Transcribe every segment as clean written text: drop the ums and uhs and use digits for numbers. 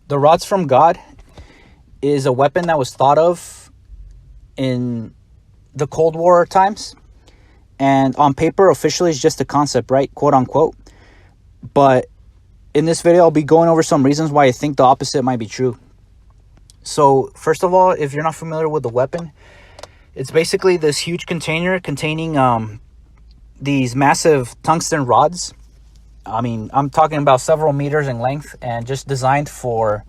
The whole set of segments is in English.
the rods from God is a weapon that was thought of in the Cold War times. And on paper, officially, it's just a concept, right? Quote unquote. But in this video, I'll be going over some reasons why I think the opposite might be true. So, first of all, if you're not familiar with the weapon, it's basically this huge container containing these massive tungsten rods. I mean, I'm talking about several meters in length and just designed for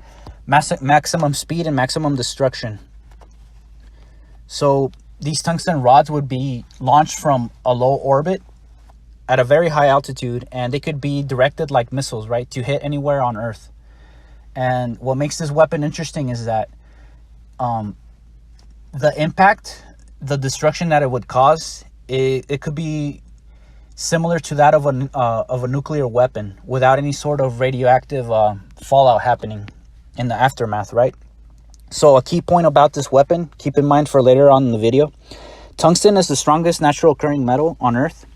maximum speed and maximum destruction. So these tungsten rods would be launched from a low orbit at a very high altitude, and they could be directed like missiles, right, to hit anywhere on Earth. And what makes this weapon interesting is that the impact, the destruction that it would cause, it could be similar to that of a nuclear weapon without any sort of radioactive fallout happening in the aftermath, right? So a key point about this weapon, keep in mind for later on in the video, tungsten is the strongest natural occurring metal on Earth.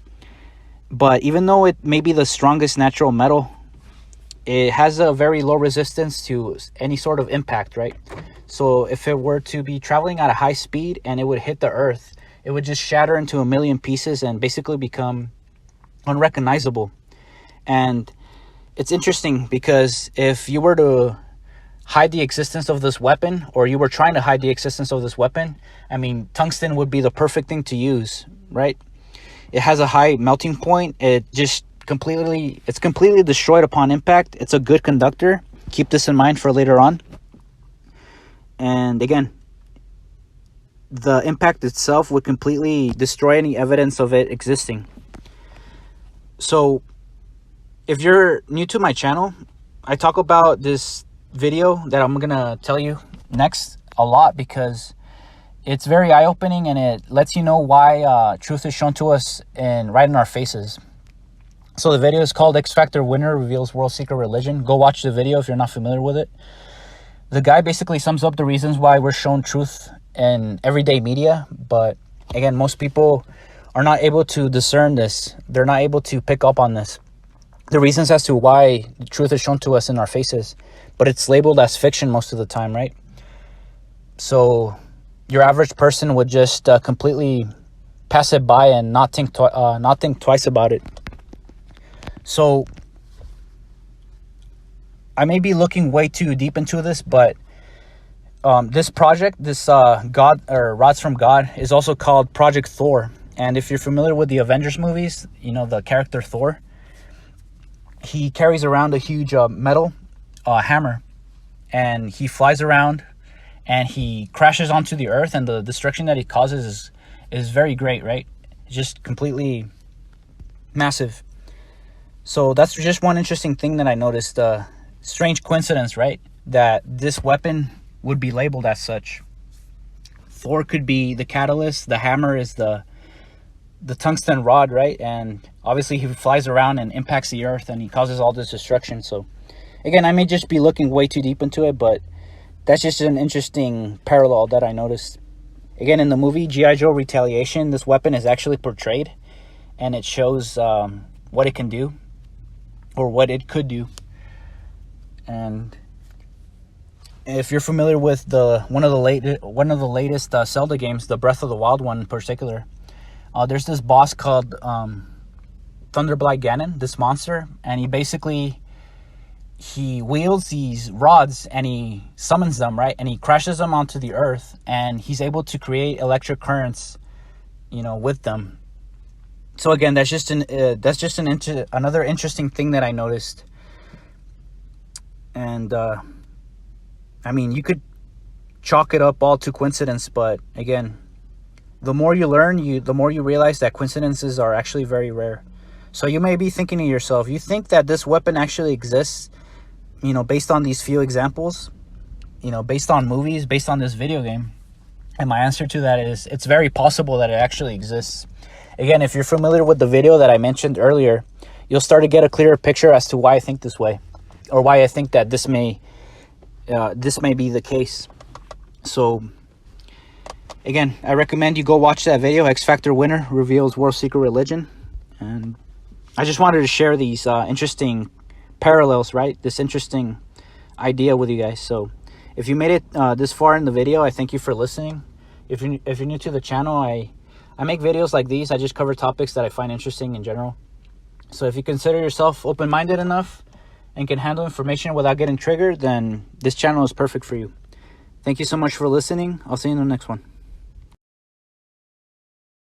But even though it may be the strongest natural metal, it has a very low resistance to any sort of impact, right? So if it were to be traveling at a high speed and it would hit the Earth, it would just shatter into a million pieces and basically become unrecognizable. And it's interesting because if you were to hide the existence of this weapon, or you were trying to hide the existence of this weapon, I mean, tungsten would be the perfect thing to use, right? It has a high melting point. It's completely destroyed upon impact. It's a good conductor. Keep this in mind for later on. And again, the impact itself would completely destroy any evidence of it existing. So if you're new to my channel, I talk about this video that I'm gonna tell you next a lot because it's very eye-opening and it lets you know why truth is shown to us right in our faces. So the video is called X Factor Winner Reveals World Secret Religion. Go watch the video if you're not familiar with it. The guy basically sums up the reasons why we're shown truth in everyday media, but again, most people are not able to discern this. They're not able to pick up on this. The reasons as to why the truth is shown to us in our faces, but it's labeled as fiction most of the time, right? So your average person would just completely pass it by and not think twice about it. So I may be looking way too deep into this, but this project, this God or rods from God, is also called Project Thor. And if you're familiar with the Avengers movies, you know the character Thor. He carries around a huge metal hammer, and he flies around and he crashes onto the Earth, and the destruction that he causes is very great, right? It's just completely massive. So that's just one interesting thing that I noticed. Strange coincidence, right? That this weapon would be labeled as such. Thor could be the catalyst. The hammer is the tungsten rod, right? And obviously he flies around and impacts the Earth and he causes all this destruction. So again, I may just be looking way too deep into it, but that's just an interesting parallel that I noticed. Again, in the movie G.I. Joe Retaliation, this weapon is actually portrayed, and it shows what it can do, or what it could do. And if you're familiar with one of the latest Zelda games, the Breath of the Wild one in particular, there's this boss called Thunderblight Ganon, this monster, and he wields these rods and he summons them, right? And he crashes them onto the Earth, and he's able to create electric currents, with them. So again, that's just another interesting thing that I noticed. And I mean, you could chalk it up all to coincidence, but again, the more you learn, the more you realize that coincidences are actually very rare. So you may be thinking to yourself, you think that this weapon actually exists, based on these few examples, based on movies, based on this video game? And my answer to that is, it's very possible that it actually exists. Again, if you're familiar with the video that I mentioned earlier, you'll start to get a clearer picture as to why I think this way, or why I think that this may be the case. So again, I recommend you go watch that video, X Factor Winner Reveals World Secret Religion. And I just wanted to share these interesting parallels, right? This interesting idea with you guys. So if you made it this far in the video, I thank you for listening. If you're new to the channel, I make videos like these. I just cover topics that I find interesting in general. So if you consider yourself open-minded enough and can handle information without getting triggered, then this channel is perfect for you. Thank you so much for listening. I'll see you in the next one.